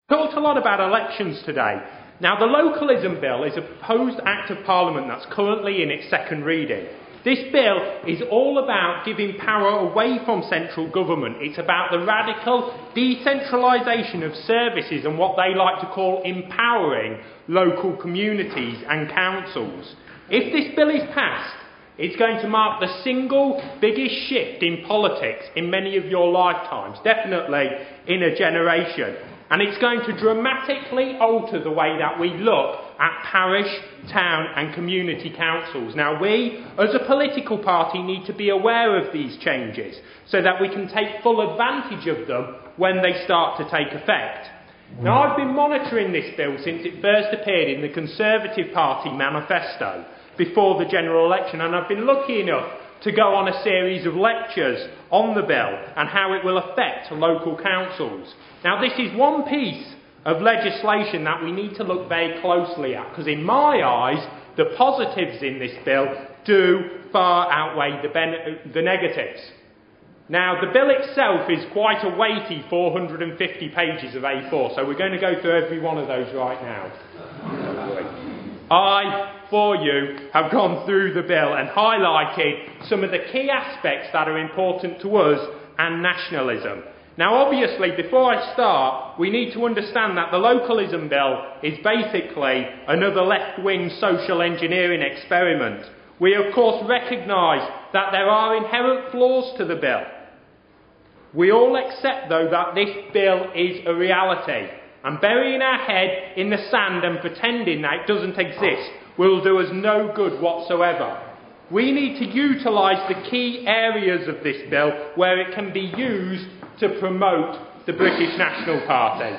Talked a lot about elections today. Now, the Localism Bill is a proposed Act of Parliament that's currently in its second reading. This bill is all about giving power away from central government. It's about the radical decentralisation of services and what they like to call empowering local communities and councils. If this bill is passed, it's going to mark the single biggest shift in politics in many of your lifetimes, definitely in a generation. And it's going to dramatically alter the way that we look at parish, town and community councils. Now we, as a political party, need to be aware of these changes so that we can take full advantage of them when they start to take effect. Now I've been monitoring this bill since it first appeared in the Conservative Party manifesto before the general election, and I've been lucky enough to go on a series of lectures on the bill and how it will affect local councils. Now this is one piece of legislation that we need to look very closely at, because in my eyes the positives in this bill do far outweigh the negatives. Now the bill itself is quite a weighty 450 pages of A4, so we're going to go through every one of those right now. I, for you, have gone through the bill and highlighted some of the key aspects that are important to us and nationalism. Now obviously, before I start, we need to understand that the Localism Bill is basically another left-wing social engineering experiment. We of course recognise that there are inherent flaws to the bill. We all accept though that this bill is a reality, and burying our head in the sand and pretending that it doesn't exist will do us no good whatsoever. We need to utilise the key areas of this bill where it can be used to promote the British National Party.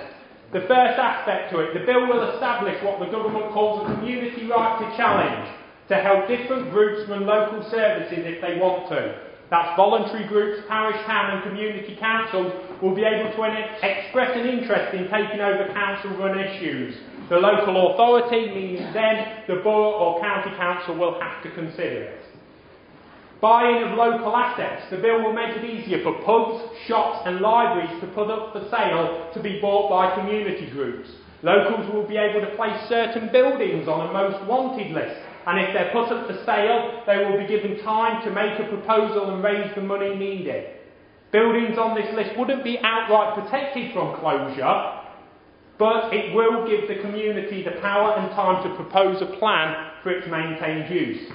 The first aspect to it, the bill will establish what the government calls a community right to challenge, to help different groups run local services if they want to. That's voluntary groups, parish, town and community councils will be able to express an interest in taking over council-run issues. The local authority, meaning then the borough or county council, will have to consider it. Buying of local assets. The bill will make it easier for pubs, shops and libraries to put up for sale to be bought by community groups. Locals will be able to place certain buildings on a most wanted list, and if they're put up for sale, they will be given time to make a proposal and raise the money needed. Buildings on this list wouldn't be outright protected from closure, but it will give the community the power and time to propose a plan for its maintained use.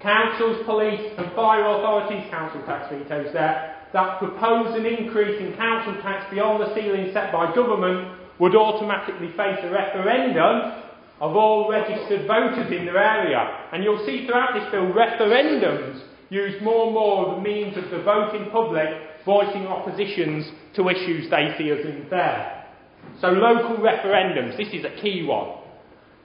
Councils, police and fire authorities, council tax vetoes there, that propose an increase in council tax beyond the ceiling set by government would automatically face a referendum of all registered voters in their area. And you'll see throughout this bill, referendums use more and more of the means of the voting public voicing oppositions to issues they see as unfair. So local referendums, this is a key one.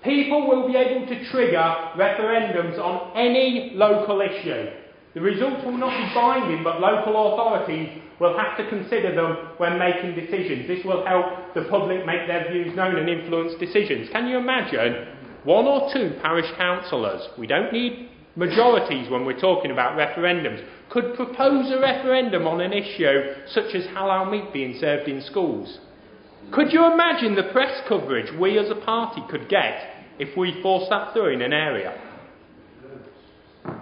People will be able to trigger referendums on any local issue. The results will not be binding, but local authorities will have to consider them when making decisions. This will help the public make their views known and influence decisions. Can you imagine one or two parish councillors, we don't need majorities when we're talking about referendums, could propose a referendum on an issue such as halal meat being served in schools? Could you imagine the press coverage we as a party could get if we forced that through in an area?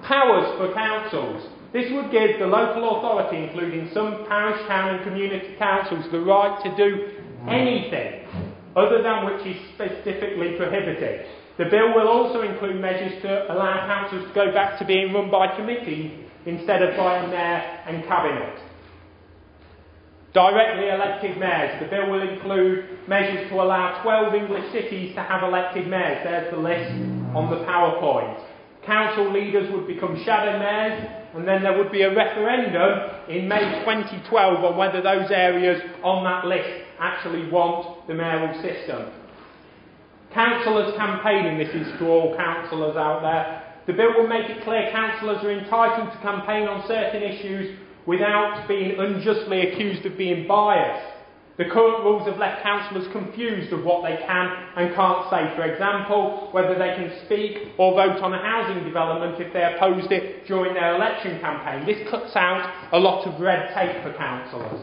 Powers for councils. This would give the local authority, including some parish, town and community councils, the right to do anything other than which is specifically prohibited. The bill will also include measures to allow councils to go back to being run by committees instead of by a mayor and cabinet. Directly elected mayors. The bill will include measures to allow 12 English cities to have elected mayors. There's the list on the PowerPoint. Council leaders would become shadow mayors, and then there would be a referendum in May 2012 on whether those areas on that list actually want the mayoral system. Councillors campaigning. This is to all councillors out there. The bill will make it clear councillors are entitled to campaign on certain issues without being unjustly accused of being biased. The current rules have left councillors confused of what they can and can't say. For example, whether they can speak or vote on a housing development if they opposed it during their election campaign. This cuts out a lot of red tape for councillors.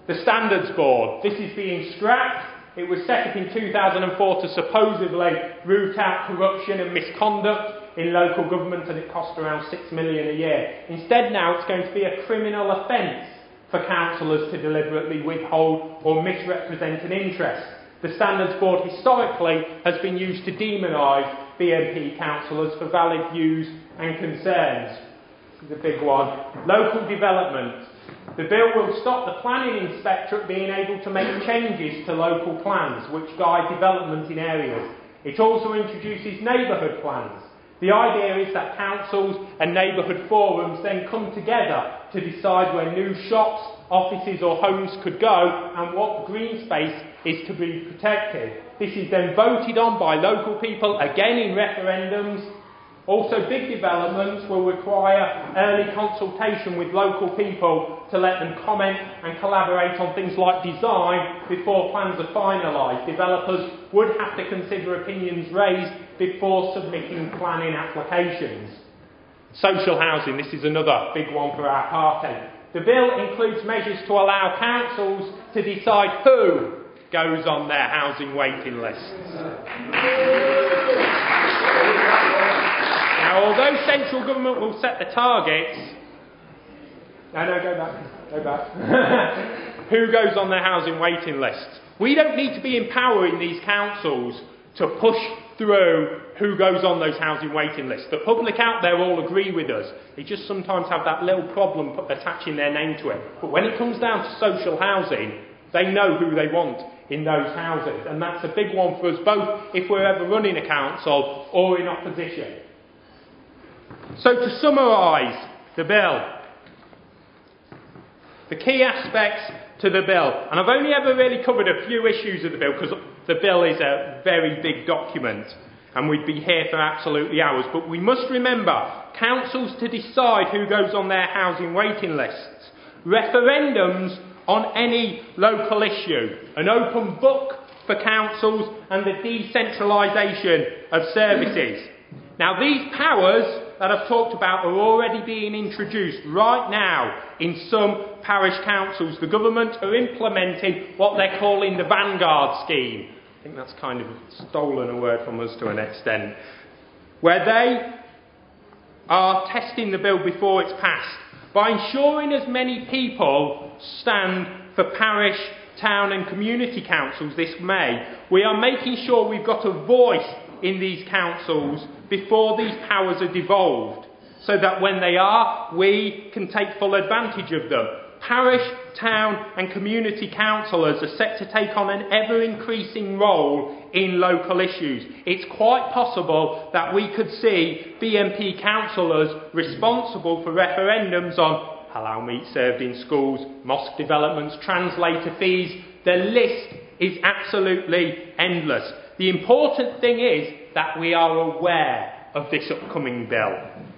The Standards Board. This is being scrapped. It was set up in 2004 to supposedly root out corruption and misconduct in local government, and it cost around $6 million a year. Instead now it's going to be a criminal offence for councillors to deliberately withhold or misrepresent an interest. The Standards Board historically has been used to demonise BNP councillors for valid views and concerns. This is a big one. Local development. The bill will stop the planning inspectorate being able to make changes to local plans which guide development in areas. It also introduces neighbourhood plans. The idea is that councils and neighbourhood forums then come together to decide where new shops, offices or homes could go and what green space is to be protected. This is then voted on by local people, again in referendums. Also, big developments will require early consultation with local people to let them comment and collaborate on things like design before plans are finalised. Developers would have to consider opinions raised before submitting planning applications. Social housing, this is another big one for our party. The bill includes measures to allow councils to decide who goes on their housing waiting lists. Now, although central government will set the targets... Go back. Who goes on their housing waiting lists? We don't need to be empowering these councils to push through who goes on those housing waiting lists. The public out there all agree with us. They just sometimes have that little problem attaching their name to it. But when it comes down to social housing, they know who they want in those houses. And that's a big one for us both if we're ever running a council or in opposition. So to summarise the bill, the key aspects to the bill, and I've only ever really covered a few issues of the bill because the bill is a very big document and we'd be here for absolutely hours, but we must remember councils to decide who goes on their housing waiting lists, referendums on any local issue, an open book for councils and the decentralisation of services. Now these powers that I've talked about are already being introduced right now in some parish councils. The government are implementing what they're calling the Vanguard scheme. I think that's kind of stolen a word from us to an extent. Where they are testing the bill before it's passed. By ensuring as many people stand for parish, town and community councils this May, we are making sure we've got a voice in these councils before these powers are devolved, so that when they are, we can take full advantage of them. Parish, town and community councillors are set to take on an ever-increasing role in local issues. It's quite possible that we could see BNP councillors responsible for referendums on halal meat served in schools, mosque developments, translator fees. The list is absolutely endless. The important thing is that we are aware of this upcoming bill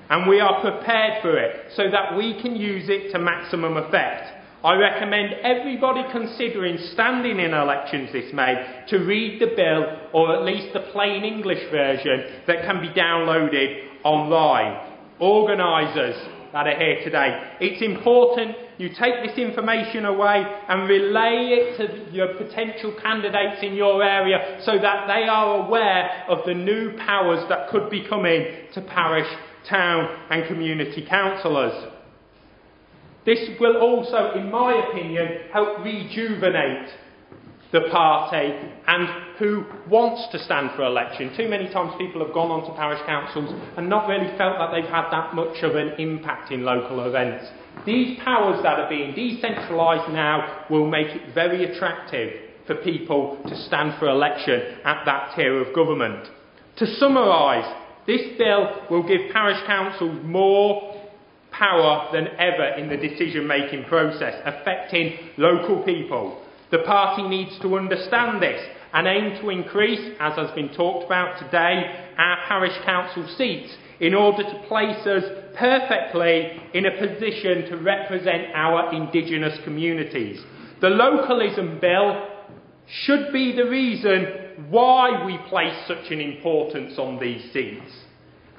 and we are prepared for it so that we can use it to maximum effect. I recommend everybody considering standing in elections this May to read the bill, or at least the plain English version that can be downloaded online. Organisers that are here today, it's important you take this information away and relay it to your potential candidates in your area so that they are aware of the new powers that could be coming to parish, town and community councillors. This will also, in my opinion, help rejuvenate the party and who wants to stand for election. Too many times people have gone on to parish councils and not really felt that they've had that much of an impact in local events. These powers that are being decentralised now will make it very attractive for people to stand for election at that tier of government. To summarise, this bill will give parish councils more power than ever in the decision-making process, affecting local people. The party needs to understand this and aim to increase, as has been talked about today, our parish council seats in order to place us perfectly in a position to represent our indigenous communities. The Localism Bill should be the reason why we place such an importance on these seats.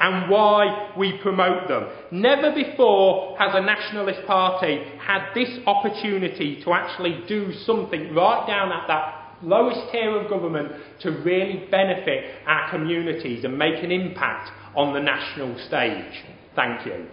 and why we promote them. Never before has a nationalist party had this opportunity to actually do something right down at that lowest tier of government to really benefit our communities and make an impact on the national stage. Thank you.